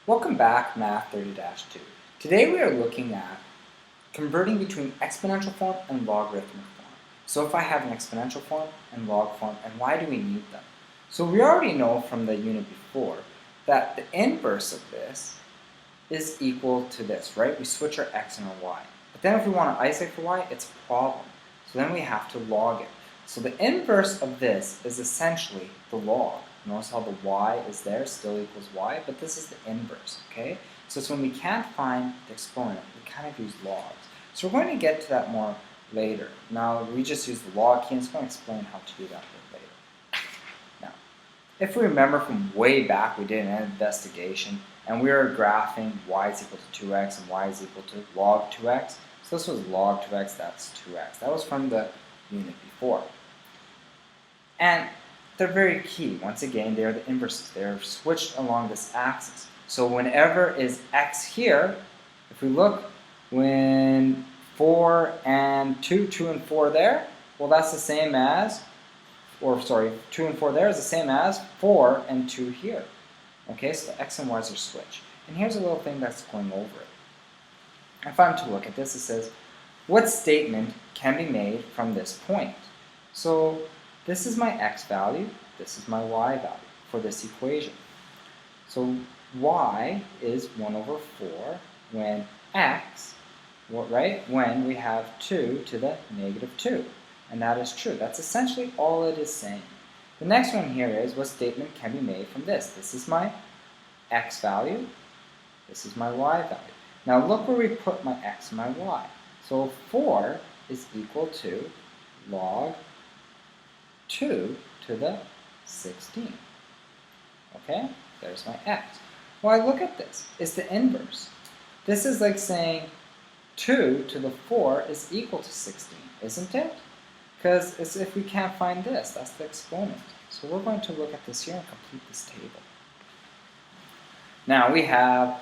Welcome back, Math 30-2. Today we are looking at converting between exponential form and logarithmic form. So if I have an exponential form and log form, and why do we need them? So we already know from the unit before that the inverse of this is equal to this, right? We switch our x and our y. But then if we want to isolate for y, it's a problem. So then we have to log it. So the inverse of this is essentially the log. Notice how the y is there, still equals y, but this is the inverse, okay? So it's when we can't find the exponent, we kind of use logs. So we're going to get to that more later. Now, we just use the log key, and it's going to explain how to do that a bit later. Now, if we remember from way back, we did an investigation, and we were graphing y is equal to 2x and y is equal to log 2x. So this was log 2x, that's 2x. That was from the unit before. And they're very key. Once again, they're the inverses. They're switched along this axis. So whenever is x here, if we look, when 4 and 2 and 4 there, well that's the same as, or sorry, 2 and 4 there is the same as 4 and 2 here. Okay, so the x and y's are switched. And here's a little thing that's going over it. If I'm to look at this, it says, what statement can be made from this point? So this is my x value, this is my y value for this equation. So y is 1 over 4 when x, right, when we have 2 to the negative 2. And that is true. That's essentially all it is saying. The next one here is, what statement can be made from this? This is my x value, this is my y value. Now look where we put my x and my y. So 4 is equal to log 2 to the 16. Okay, there's my x. Well, look at this. It's the inverse. This is like saying 2 to the 4 is equal to 16, isn't it? Because it's if we can't find this, that's the exponent. So we're going to look at this here and complete this table. Now we have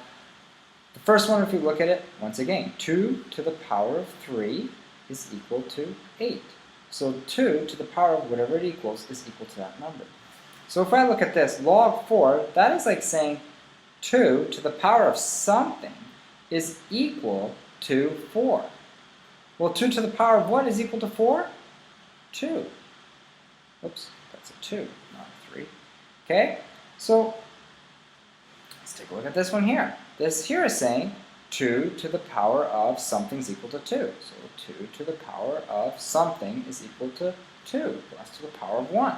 the first one. If we look at it, once again, 2 to the power of 3 is equal to 8. So 2 to the power of whatever it equals is equal to that number. So if I look at this, log 4, that is like saying 2 to the power of something is equal to 4. Well, 2 to the power of what is equal to 4? 2. Oops, that's a 2, not a 3. Okay, so let's take a look at this one here. This here is saying 2 to the power of something is equal to 2. So 2 to the power of something is equal to 2. That's to the power of 1.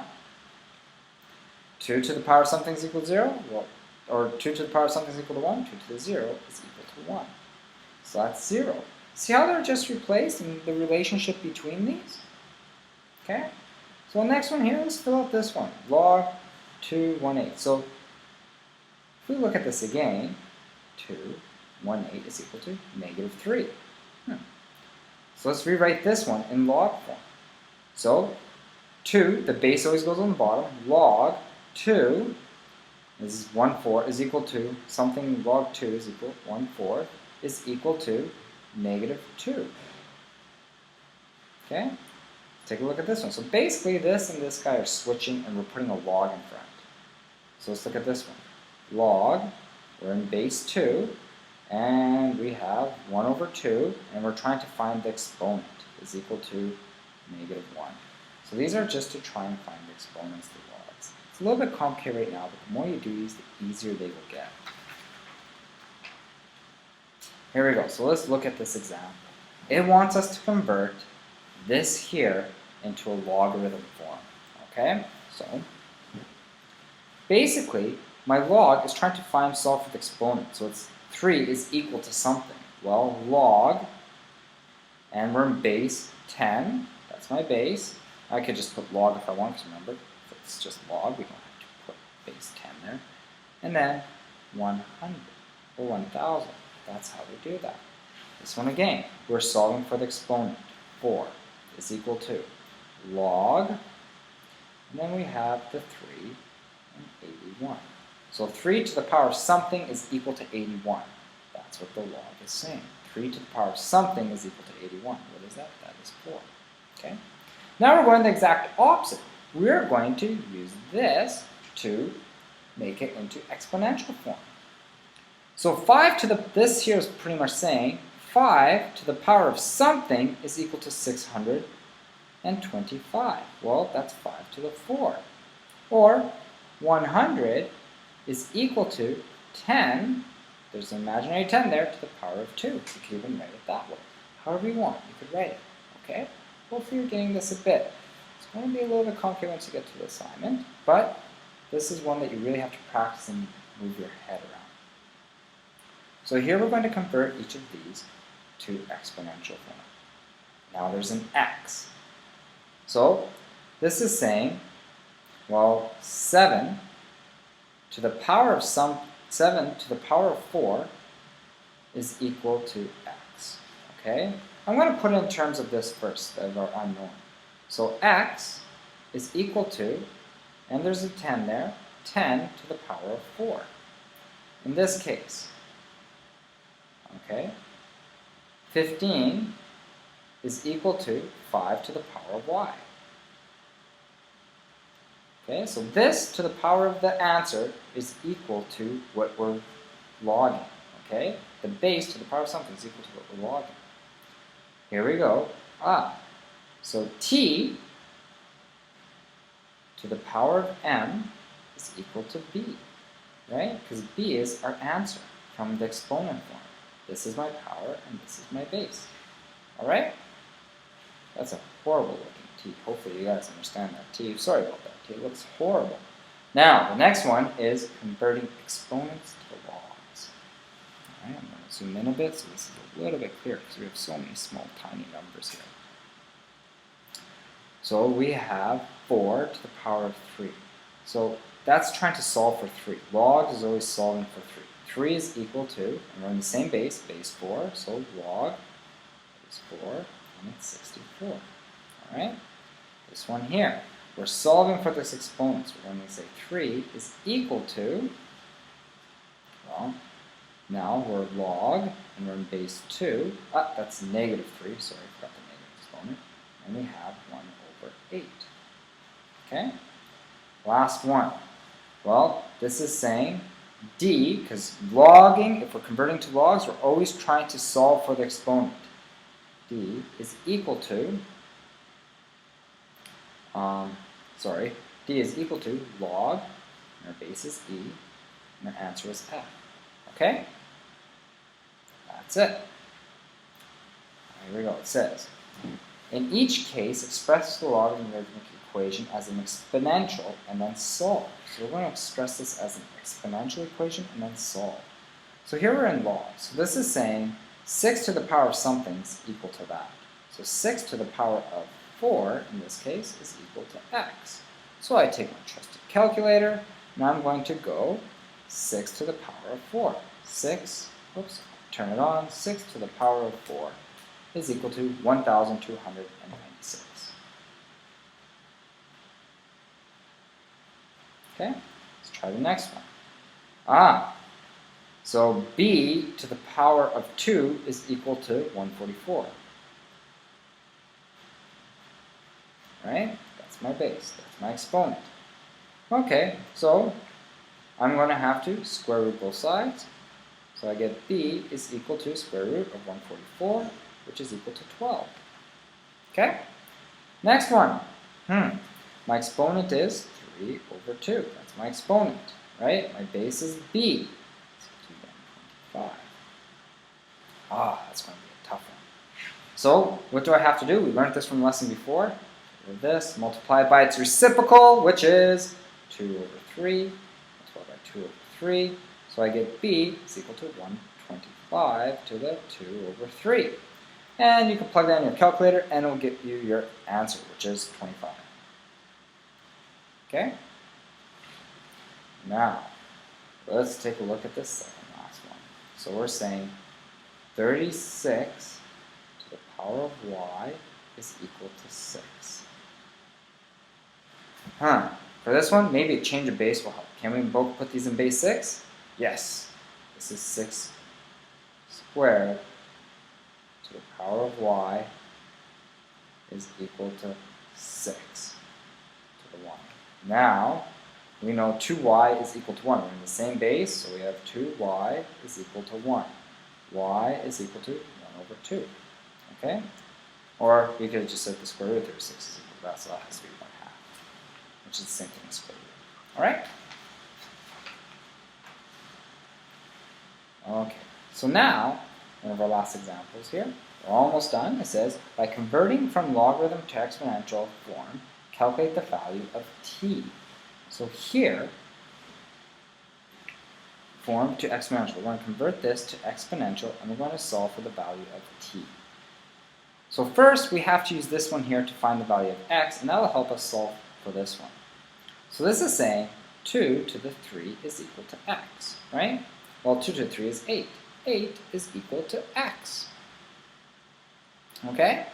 2 to the power of something is equal to 0. Well, or 2 to the power of something is equal to 1. 2 to the 0 is equal to 1. So that's 0. See how they're just replaced in the relationship between these? Okay? So the next one here, let's fill out this one. Log 218. So if we look at this again, 218 is equal to negative 3. So let's rewrite this one in log form. So 2, the base always goes on the bottom, log 2 is 1/4 is equal to something, log 2 is equal 1/4 is equal to negative 2. Okay? Take a look at this one. So basically this and this guy are switching, and we're putting a log in front. So let's look at this one. Log, we're in base 2, and we have 1 over 2, and we're trying to find the exponent is equal to negative 1. So these are just to try and find the exponents, the logs. It's a little bit complicated right now, but the more you do these, the easier they will get. Here we go. So let's look at this example. It wants us to convert this here into a logarithm form. Okay? So basically, my log is trying to find solve for the exponent. So it's 3 is equal to something. Well, log, and we're in base 10. That's my base. I could just put log if I want, because remember, if it's just log, we don't have to put base 10 there. And then 100 or 1000. That's how we do that. This one again, we're solving for the exponent. 4 is equal to log, and then we have the 3 and 81. So 3 to the power of something is equal to 81. That's what the log is saying. 3 to the power of something is equal to 81. What is that? That is 4. Okay? Now we're going the exact opposite. We're going to use this to make it into exponential form. So 5 to the, this here is pretty much saying 5 to the power of something is equal to 625. Well, that's 5 to the 4. Or 100 is equal to 10, there's an imaginary 10 there, to the power of 2. You could even write it that way. However you want, you could write it, okay? Hopefully you're getting this a bit. It's going to be a little bit complicated once you get to the assignment, but this is one that you really have to practice and move your head around. So here we're going to convert each of these to exponential form. Now there's an x. So this is saying, well, 7 to the power of 7 to the power of 4 is equal to x. Okay? I'm going to put it in terms of this first, of our unknown. So x is equal to, and there's a 10 there, 10 to the power of 4. In this case, okay, 15 is equal to 5 to the power of y. Okay, so this to the power of the answer is equal to what we're logging. Okay, the base to the power of something is equal to what we're logging. Here we go. So t to the power of m is equal to b, right? Because b is our answer from the exponent form. This is my power and this is my base. All right? That's a horrible looking t. Hopefully you guys understand that t. Sorry about that t. It looks horrible. Now, the next one is converting exponents to logs. All right, I'm going to zoom in a bit so this is a little bit clearer because we have so many small, tiny numbers here. So we have 4 to the power of 3. So that's trying to solve for 3. Log is always solving for 3. 3 is equal to, and we're in the same base, base 4, so log is 4, and it's 64. All right? This one here, we're solving for this exponent. So we're going to say 3 is equal to, well, now we're log, and we're in base 2. That's negative 3, sorry, I forgot the negative exponent. And we have 1 over 8. Okay? Last one. Well, this is saying d, because logging, if we're converting to logs, we're always trying to solve for the exponent. D is equal to, d is equal to log, and our base is e, and our answer is f. Okay? That's it. Here we go. It says, in each case, express the logarithmic equation as an exponential and then solve. So we're going to express this as an exponential equation and then solve. So here we're in logs. So this is saying 6 to the power of something is equal to that. So 6 to the power of 4, in this case, is equal to x. So I take my trusted calculator, and I'm going to go 6 to the power of 4. 6 to the power of 4 is equal to 1,296. Okay, let's try the next one. So b to the power of 2 is equal to 144. Right? That's my base. That's my exponent. Okay, so I'm going to have to square root both sides. So I get b is equal to square root of 144, which is equal to 12. Okay? Next one. My exponent is 3 over 2. That's my exponent, right? My base is b. So 125. That's going to be a tough one. So what do I have to do? We learned this from the lesson before. With this, multiply by its reciprocal, which is 2 over 3. Multiply by 2 over 3. So I get b is equal to 125 to the 2 over 3. And you can plug that in your calculator and it will give you your answer, which is 25. Okay? Now, let's take a look at this second last one. So we're saying 36 to the power of y is equal to 6. For this one, maybe a change of base will help. Can we both put these in base 6? Yes. This is 6 squared to the power of y is equal to 6 to the 1. Now, We know 2y is equal to 1. We're in the same base, so we have 2y is equal to 1. Y is equal to 1 over 2. Okay? Or we could have just said the square root of 36 is equal to that, so that has to be 1/2, which is the same thing as square root. Alright? Okay, so now, one of our last examples here, we're almost done. It says, by converting from logarithm to exponential form, calculate the value of t. So here, form to exponential. We're going to convert this to exponential, and we're going to solve for the value of t. So first, we have to use this one here to find the value of x, and that will help us solve for this one. So this is saying 2 to the 3 is equal to x, right? Well, 2 to the 3 is 8. 8 is equal to x. Okay?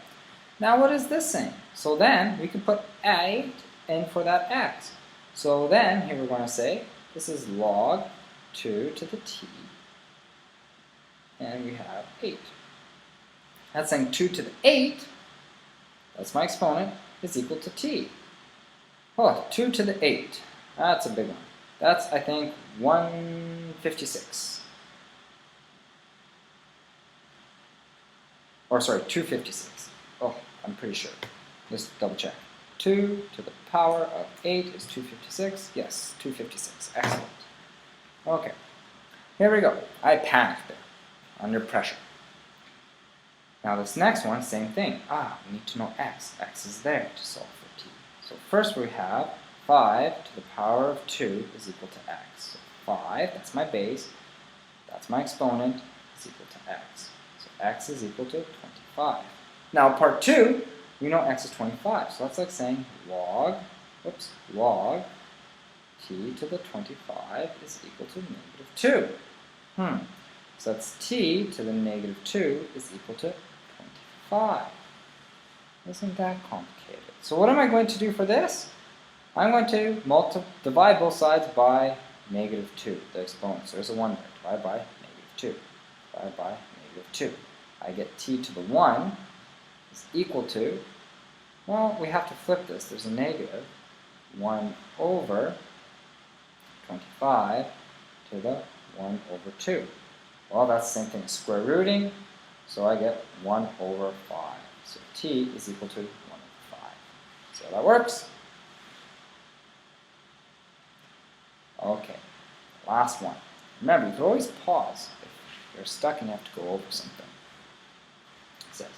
Now what is this saying? So then, we can put 8 in for that x. So then, here we're going to say, this is log 2 to the t, and we have 8. That's saying 2 to the 8, that's my exponent, is equal to t. Oh, 2 to the 8, that's a big one. That's, I think, 156. Or sorry, 256. Oh, I'm pretty sure. Let's double check. 2 to the power of 8 is 256. Yes, 256. Excellent. Okay, here we go. I panicked there, under pressure. Now this next one, same thing. We need to know x. X is there to solve for t. So first we have 5 to the power of 2 is equal to x. So 5, that's my base, that's my exponent, is equal to x. So x is equal to 25. Now part 2, we know x is 25. So that's like saying log t to the 25 is equal to -2. So that's t to the -2 is equal to 25. Isn't that complicated? So what am I going to do for this? I'm going to divide both sides by -2, the exponent. So there's a 1 there. Divide by -2. Divide by -2. I get t to the 1 is equal to, well, we have to flip this. There's a negative 1 over 25 to the 1 over 2. Well, that's the same thing as square rooting, so I get 1 over 5. So t is equal to 1 over 5. See how that works? Okay, last one. Remember, you can always pause if you're stuck and you have to go over something. It says,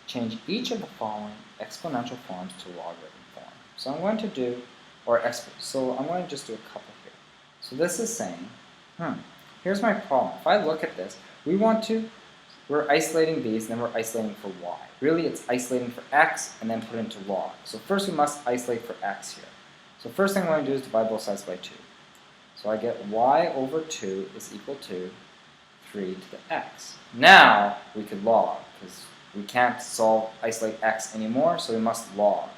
change each of the following exponential forms to logarithm form. So I'm going to do, so I'm going to just do a couple here. So this is saying, here's my problem. If I look at this, we're isolating these, and then we're isolating for y. Really, it's isolating for x, and then put it into log. So first we must isolate for x here. So first thing I'm going to do is divide both sides by 2. So I get y over 2 is equal to 3 to the x. Now we could log, because we can't isolate x anymore, so we must log.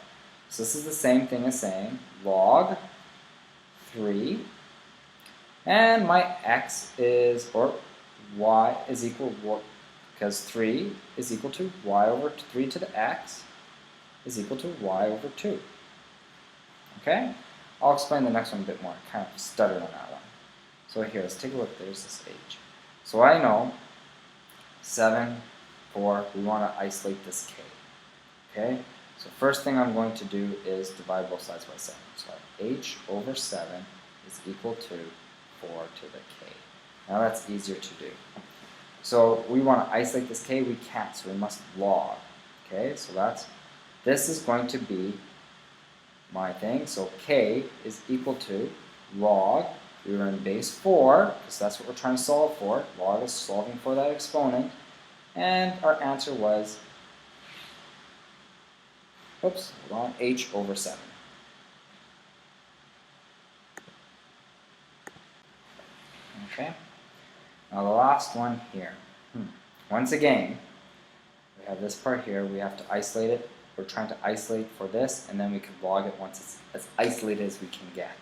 So this is the same thing as saying log 3, and my x is, or y is equal, because 3 is equal to y over 3 to the x is equal to y over 2. Okay? I'll explain the next one a bit more. I kind of stuttered on that one. So here, let's take a look. There's this h. So I know 7, 4, we want to isolate this k. Okay? So first thing I'm going to do is divide both sides by 7. So h over 7 is equal to 4 to the k. Now that's easier to do. So we want to isolate this k, we can't, so we must log. Okay, so this is going to be my thing. So k is equal to log, we were in base 4, because that's what we're trying to solve for. Log is solving for that exponent. And our answer was, h over 7. Okay. Now the last one here. Once again, we have this part here. We have to isolate it. We're trying to isolate for this, and then we can log it once it's as isolated as we can get.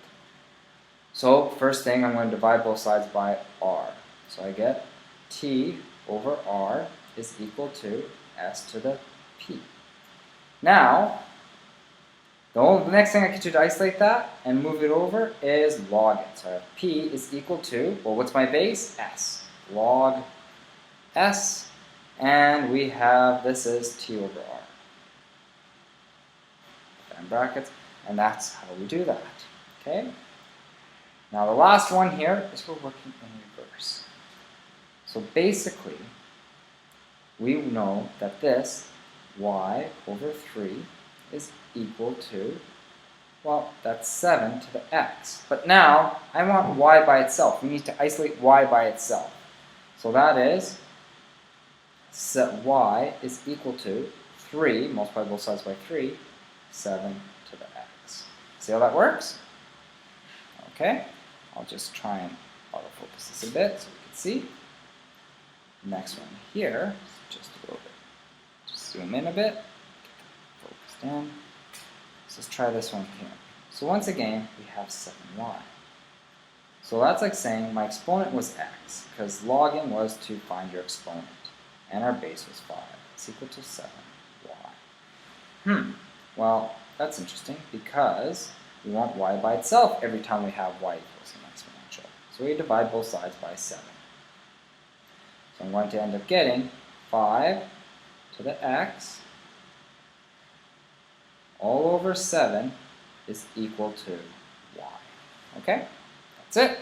So first thing, I'm going to divide both sides by r. So I get t over r is equal to s to the p. Now, The next thing I can do to isolate that and move it over is log it. So I have P is equal to, well, what's my base? S. Log S. And we have, this is T over R. In brackets. And that's how we do that. Okay? Now the last one here is we're working in reverse. So basically, we know that this y over 3 is equal to, well, that's 7 to the x. But now, I want y by itself. We need to isolate y by itself. So that is, set y is equal to 3, multiply both sides by 3, 7 to the x. See how that works? Okay, I'll just try and autofocus this a bit so we can see. Next one here, just a little bit. Just zoom in a bit, focused in. Let's try this one here. So once again, we have 7y. So that's like saying my exponent was x, because logging was to find your exponent, and our base was 5. It's equal to 7y. Well, that's interesting, because we want y by itself every time we have y equals an exponential. So we divide both sides by 7. So I'm going to end up getting 5 to the x all over 7 is equal to y. Okay? That's it.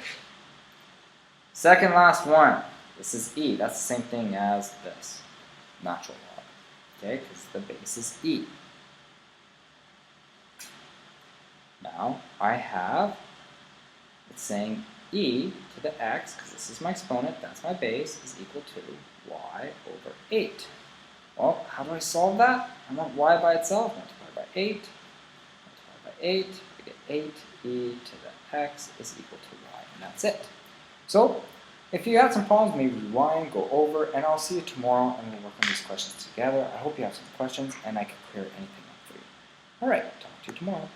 Second last one. This is e. That's the same thing as this. Natural log. Okay? Because the base is e. Now, I have, it's saying e to the x, because this is my exponent, that's my base, is equal to y over 8. Well, how do I solve that? I want y by itself. Multiply by 8. Multiply by 8. We get 8. E to the x is equal to y. And that's it. So, if you had some problems, maybe rewind, go over, and I'll see you tomorrow, and we'll work on these questions together. I hope you have some questions, and I can clear anything up for you. Alright, talk to you tomorrow.